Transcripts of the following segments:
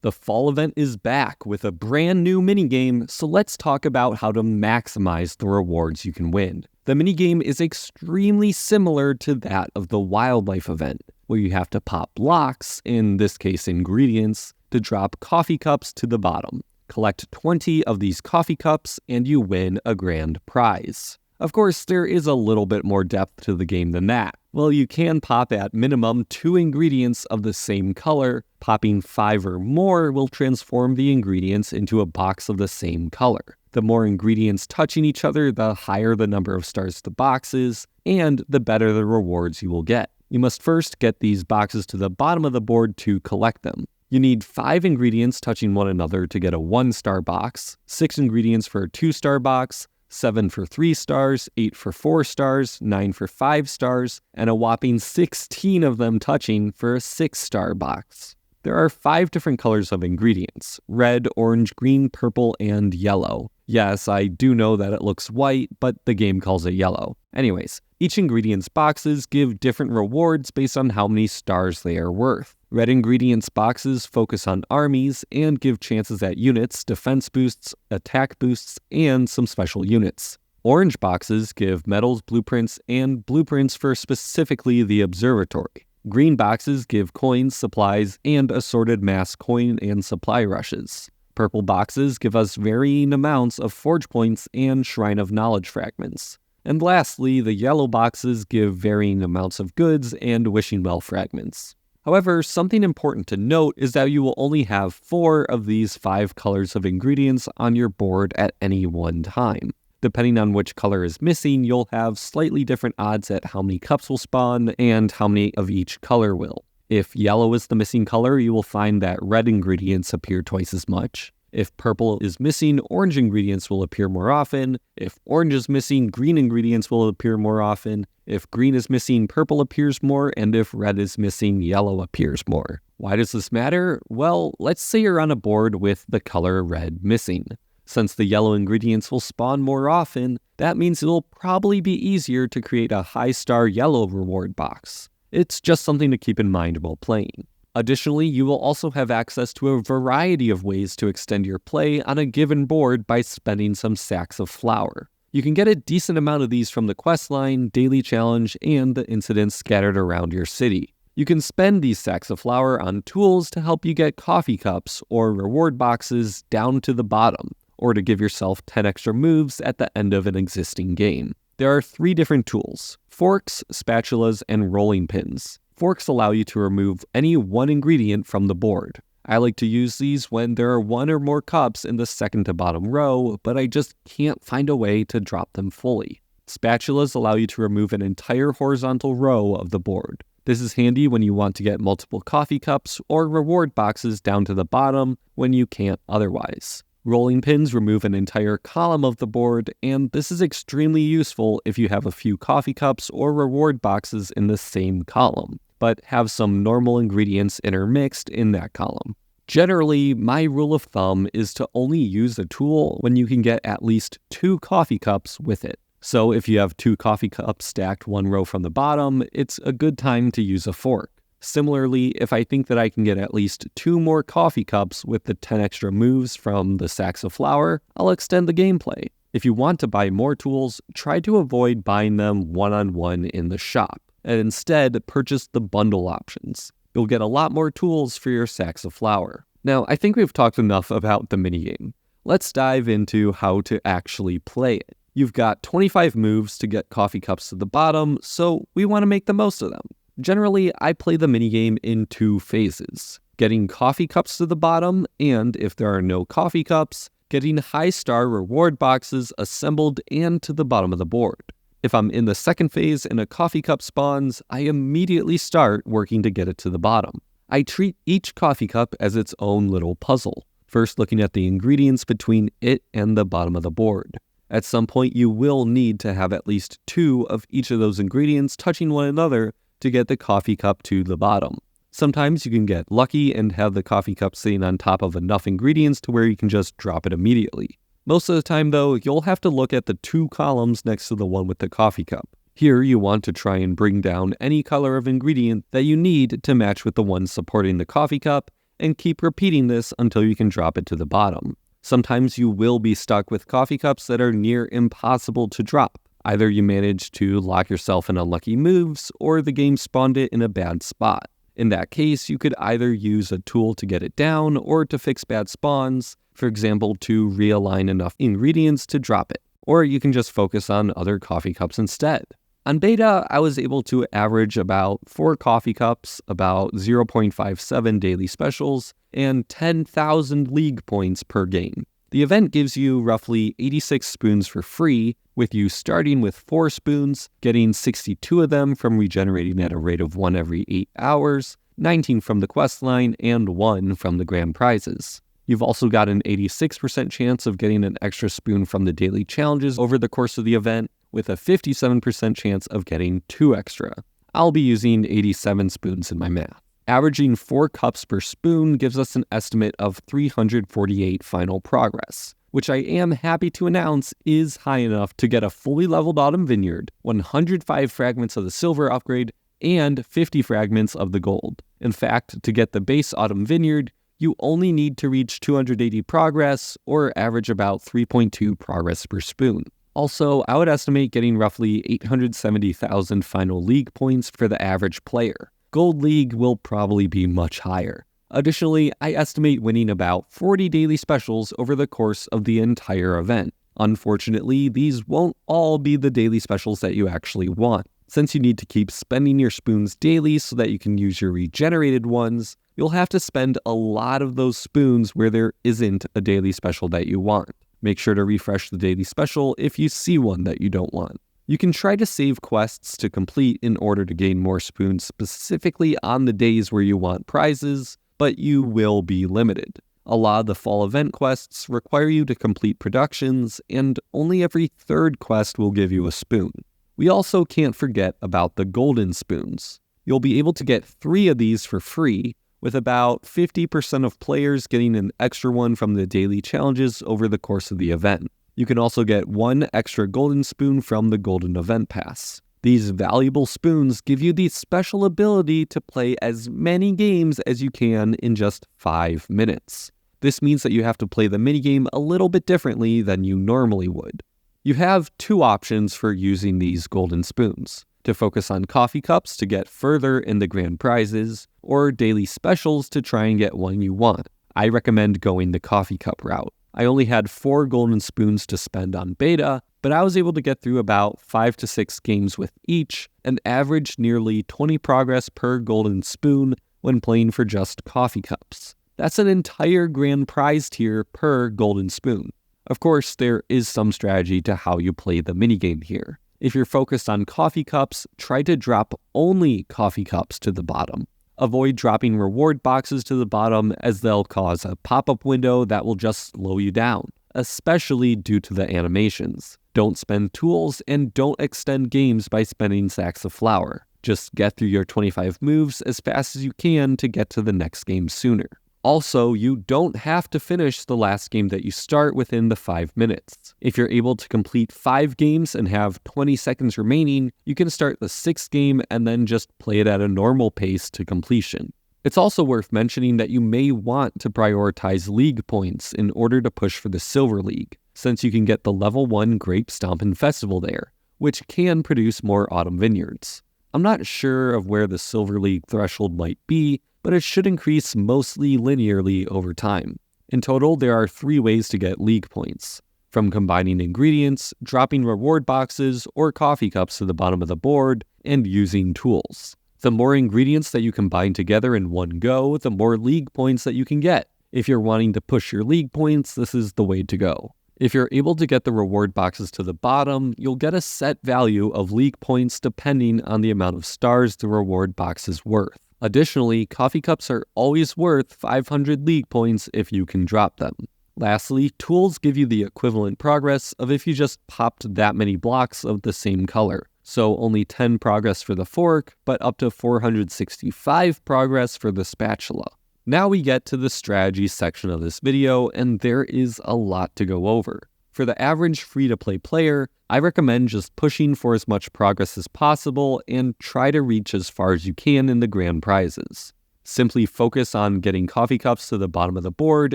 The fall event is back with a brand new minigame, so let's talk about how to maximize the rewards you can win. The minigame is extremely similar to that of the wildlife event, where you have to pop blocks, in this case ingredients, to drop coffee cups to the bottom. Collect 20 of these coffee cups and you win a grand prize. Of course, there is a little bit more depth to the game than that. Well, you can pop at minimum 2 ingredients of the same color. Popping 5 or more will transform the ingredients into a box of the same color. The more ingredients touching each other, the higher the number of stars the box is, and the better the rewards you will get. You must first get these boxes to the bottom of the board to collect them. You need 5 ingredients touching one another to get a 1-star box, 6 ingredients for a 2-star box, 7 for 3 stars, 8 for 4 stars, 9 for 5 stars, and a whopping 16 of them touching for a 6-star box. There are 5 different colors of ingredients: red, orange, green, purple, and yellow. Yes, I do know that it looks white, but the game calls it yellow. Anyways, each ingredient's boxes give different rewards based on how many stars they are worth. Red ingredients boxes focus on armies and give chances at units, defense boosts, attack boosts, and some special units. Orange boxes give medals, blueprints, and blueprints for specifically the observatory. Green boxes give coins, supplies, and assorted mass coin and supply rushes. Purple boxes give us varying amounts of forge points and Shrine of Knowledge fragments. And lastly, the yellow boxes give varying amounts of goods and wishing well fragments. However, something important to note is that you will only have 4 of these 5 colors of ingredients on your board at any one time. Depending on which color is missing, you'll have slightly different odds at how many cups will spawn and how many of each color will. If yellow is the missing color, you will find that red ingredients appear twice as much. If purple is missing, orange ingredients will appear more often. If orange is missing, green ingredients will appear more often. If green is missing, purple appears more. And if red is missing, yellow appears more. Why does this matter? Well, let's say you're on a board with the color red missing. Since the yellow ingredients will spawn more often, that means it'll probably be easier to create a high-star yellow reward box. It's just something to keep in mind while playing. Additionally, you will also have access to a variety of ways to extend your play on a given board by spending some sacks of flour. You can get a decent amount of these from the questline, daily challenge, and the incidents scattered around your city. You can spend these sacks of flour on tools to help you get coffee cups or reward boxes down to the bottom, or to give yourself 10 extra moves at the end of an existing game. There are 3 different tools: forks, spatulas, and rolling pins. Forks allow you to remove any one ingredient from the board. I like to use these when there are 1 or more cups in the second to bottom row, but I just can't find a way to drop them fully. Spatulas allow you to remove an entire horizontal row of the board. This is handy when you want to get multiple coffee cups or reward boxes down to the bottom when you can't otherwise. Rolling pins remove an entire column of the board, and this is extremely useful if you have a few coffee cups or reward boxes in the same column, but have some normal ingredients intermixed in that column. Generally, my rule of thumb is to only use a tool when you can get at least 2 coffee cups with it. So if you have 2 coffee cups stacked 1 row from the bottom, it's a good time to use a fork. Similarly, if I think that I can get at least 2 more coffee cups with the 10 extra moves from the sacks of flour, I'll extend the gameplay. If you want to buy more tools, try to avoid buying them one-on-one in the shop, and instead purchase the bundle options. You'll get a lot more tools for your sacks of flour. Now, I think we've talked enough about the minigame. Let's dive into how to actually play it. You've got 25 moves to get coffee cups to the bottom, so we want to make the most of them. Generally, I play the minigame in 2 phases: getting coffee cups to the bottom, and if there are no coffee cups, getting high-star reward boxes assembled and to the bottom of the board. If I'm in the second phase and a coffee cup spawns, I immediately start working to get it to the bottom. I treat each coffee cup as its own little puzzle, first looking at the ingredients between it and the bottom of the board. At some point, you will need to have at least 2 of each of those ingredients touching one another to get the coffee cup to the bottom. Sometimes you can get lucky and have the coffee cup sitting on top of enough ingredients to where you can just drop it immediately. Most of the time though, you'll have to look at the 2 columns next to the one with the coffee cup. Here you want to try and bring down any color of ingredient that you need to match with the one supporting the coffee cup, and keep repeating this until you can drop it to the bottom. Sometimes you will be stuck with coffee cups that are near impossible to drop. Either you managed to lock yourself in unlucky moves, or the game spawned it in a bad spot. In that case, you could either use a tool to get it down or to fix bad spawns, for example, to realign enough ingredients to drop it. Or you can just focus on other coffee cups instead. On beta, I was able to average about 4 coffee cups, about 0.57 daily specials, and 10,000 league points per game. The event gives you roughly 86 spoons for free, with you starting with 4 spoons, getting 62 of them from regenerating at a rate of 1 every 8 hours, 19 from the quest line, and 1 from the grand prizes. You've also got an 86% chance of getting an extra spoon from the daily challenges over the course of the event, with a 57% chance of getting 2 extra. I'll be using 87 spoons in my math. Averaging 4 cups per spoon gives us an estimate of 348 final progress, which I am happy to announce is high enough to get a fully leveled Autumn Vineyard, 105 fragments of the silver upgrade, and 50 fragments of the gold. In fact, to get the base Autumn Vineyard, you only need to reach 280 progress, or average about 3.2 progress per spoon. Also, I would estimate getting roughly 870,000 final league points for the average player. Gold League will probably be much higher. Additionally, I estimate winning about 40 daily specials over the course of the entire event. Unfortunately, these won't all be the daily specials that you actually want. Since you need to keep spending your spoons daily so that you can use your regenerated ones, you'll have to spend a lot of those spoons where there isn't a daily special that you want. Make sure to refresh the daily special if you see one that you don't want. You can try to save quests to complete in order to gain more spoons specifically on the days where you want prizes, but you will be limited. A lot of the fall event quests require you to complete productions, and only every 3rd quest will give you a spoon. We also can't forget about the golden spoons. You'll be able to get 3 of these for free, with about 50% of players getting an extra one from the daily challenges over the course of the event. You can also get 1 extra golden spoon from the golden event pass. These valuable spoons give you the special ability to play as many games as you can in just 5 minutes. This means that you have to play the minigame a little bit differently than you normally would. You have 2 options for using these golden spoons: to focus on coffee cups to get further in the grand prizes, or daily specials to try and get one you want. I recommend going the coffee cup route. I only had 4 golden spoons to spend on beta, but I was able to get through about 5 to 6 games with each and averaged nearly 20 progress per golden spoon when playing for just coffee cups. That's an entire grand prize tier per golden spoon. Of course, there is some strategy to how you play the minigame here. If you're focused on coffee cups, try to drop only coffee cups to the bottom. Avoid dropping reward boxes to the bottom, as they'll cause a pop-up window that will just slow you down, especially due to the animations. Don't spend tools, and don't extend games by spending sacks of flour. Just get through your 25 moves as fast as you can to get to the next game sooner. Also, you don't have to finish the last game that you start within the 5 minutes. If you're able to complete 5 games and have 20 seconds remaining, you can start the 6th game and then just play it at a normal pace to completion. It's also worth mentioning that you may want to prioritize league points in order to push for the Silver League, since you can get the level 1 Grape Stompin' Festival there, which can produce more Autumn Vineyards. I'm not sure of where the Silver League threshold might be, but it should increase mostly linearly over time. In total, there are 3 ways to get league points: from combining ingredients, dropping reward boxes or coffee cups to the bottom of the board, and using tools. The more ingredients that you combine together in one go, the more league points that you can get. If you're wanting to push your league points, this is the way to go. If you're able to get the reward boxes to the bottom, you'll get a set value of league points depending on the amount of stars the reward box is worth. Additionally, coffee cups are always worth 500 league points if you can drop them. Lastly, tools give you the equivalent progress of if you just popped that many blocks of the same color. So only 10 progress for the fork, but up to 465 progress for the spatula. Now we get to the strategy section of this video, and there is a lot to go over. For the average free-to-play player, I recommend just pushing for as much progress as possible and try to reach as far as you can in the grand prizes. Simply focus on getting coffee cups to the bottom of the board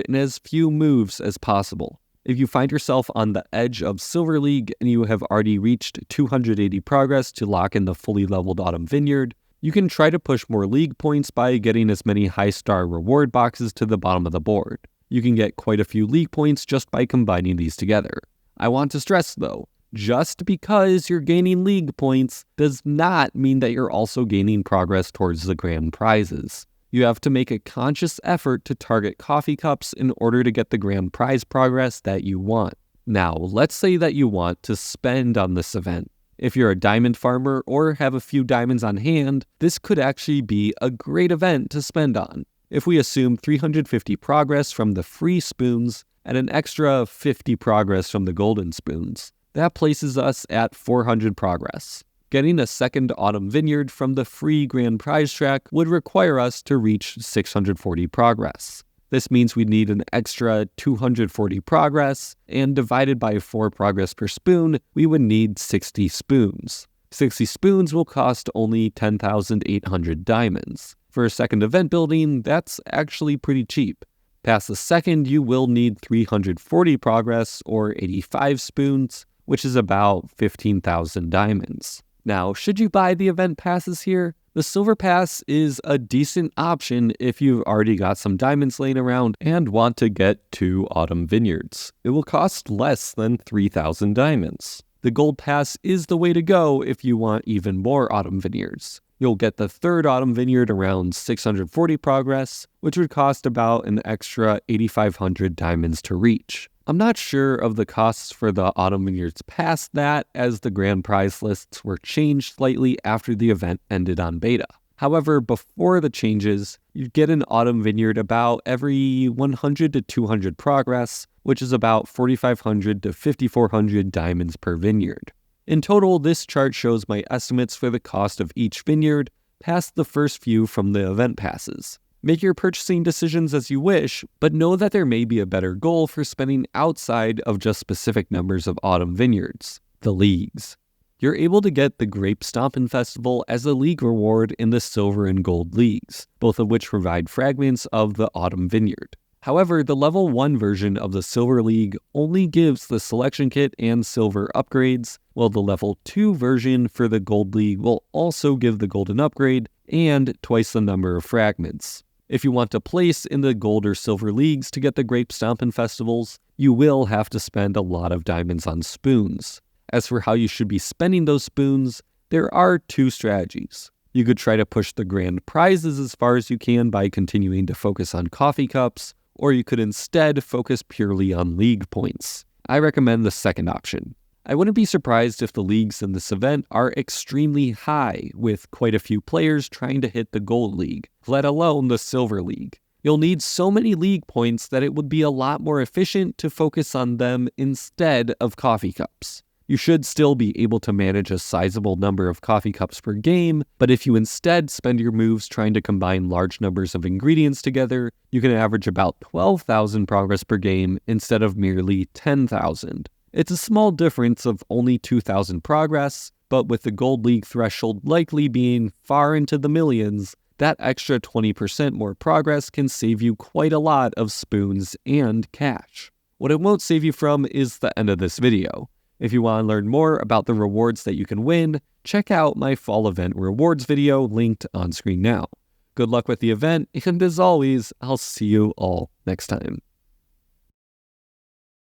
in as few moves as possible. If you find yourself on the edge of Silver League and you have already reached 280 progress to lock in the fully leveled Autumn Vineyard, you can try to push more league points by getting as many high-star reward boxes to the bottom of the board. You can get quite a few league points just by combining these together. I want to stress though, just because you're gaining league points does not mean that you're also gaining progress towards the grand prizes. You have to make a conscious effort to target coffee cups in order to get the grand prize progress that you want. Now, let's say that you want to spend on this event. If you're a diamond farmer or have a few diamonds on hand, this could actually be a great event to spend on. If we assume 350 progress from the free spoons and an extra 50 progress from the golden spoons, that places us at 400 progress. Getting a second Autumn Vineyard from the free grand prize track would require us to reach 640 progress. This means we need an extra 240 progress, and divided by 4 progress per spoon, we would need 60 spoons. 60 spoons will cost only 10,800 diamonds. For a second event building, that's actually pretty cheap. Past the second, you will need 340 progress, or 85 spoons, which is about 15,000 diamonds. Now, should you buy the event passes here? The Silver Pass is a decent option if you've already got some diamonds laying around and want to get 2 Autumn Vineyards. It will cost less than 3,000 diamonds. The Gold Pass is the way to go if you want even more Autumn Vineyards. You'll get the third Autumn Vineyard around 640 progress, which would cost about an extra 8,500 diamonds to reach. I'm not sure of the costs for the Autumn Vineyards past that, as the grand prize lists were changed slightly after the event ended on beta. However, before the changes, you'd get an Autumn Vineyard about every 100 to 200 progress, which is about 4,500 to 5,400 diamonds per vineyard. In total, this chart shows my estimates for the cost of each vineyard past the first few from the event passes. Make your purchasing decisions as you wish, but know that there may be a better goal for spending outside of just specific numbers of Autumn Vineyards: the leagues. You're able to get the Grape Stompin' Festival as a league reward in the Silver and Gold Leagues, both of which provide fragments of the Autumn Vineyard. However, the level 1 version of the Silver League only gives the selection kit and silver upgrades, while the level 2 version for the Gold League will also give the golden upgrade and twice the number of fragments. If you want to place in the Gold or Silver Leagues to get the Grape Stompin' Festivals, you will have to spend a lot of diamonds on spoons. As for how you should be spending those spoons, there are 2 strategies. You could try to push the grand prizes as far as you can by continuing to focus on coffee cups, or you could instead focus purely on league points. I recommend the second option. I wouldn't be surprised if the leagues in this event are extremely high, with quite a few players trying to hit the Gold League, let alone the Silver League. You'll need so many league points that it would be a lot more efficient to focus on them instead of coffee cups. You should still be able to manage a sizable number of coffee cups per game, but if you instead spend your moves trying to combine large numbers of ingredients together, you can average about 12,000 progress per game instead of merely 10,000. It's a small difference of only 2,000 progress, but with the Gold League threshold likely being far into the millions, that extra 20% more progress can save you quite a lot of spoons and cash. What it won't save you from is the end of this video. If you want to learn more about the rewards that you can win, check out my fall event rewards video linked on screen now. Good luck with the event, and as always, I'll see you all next time.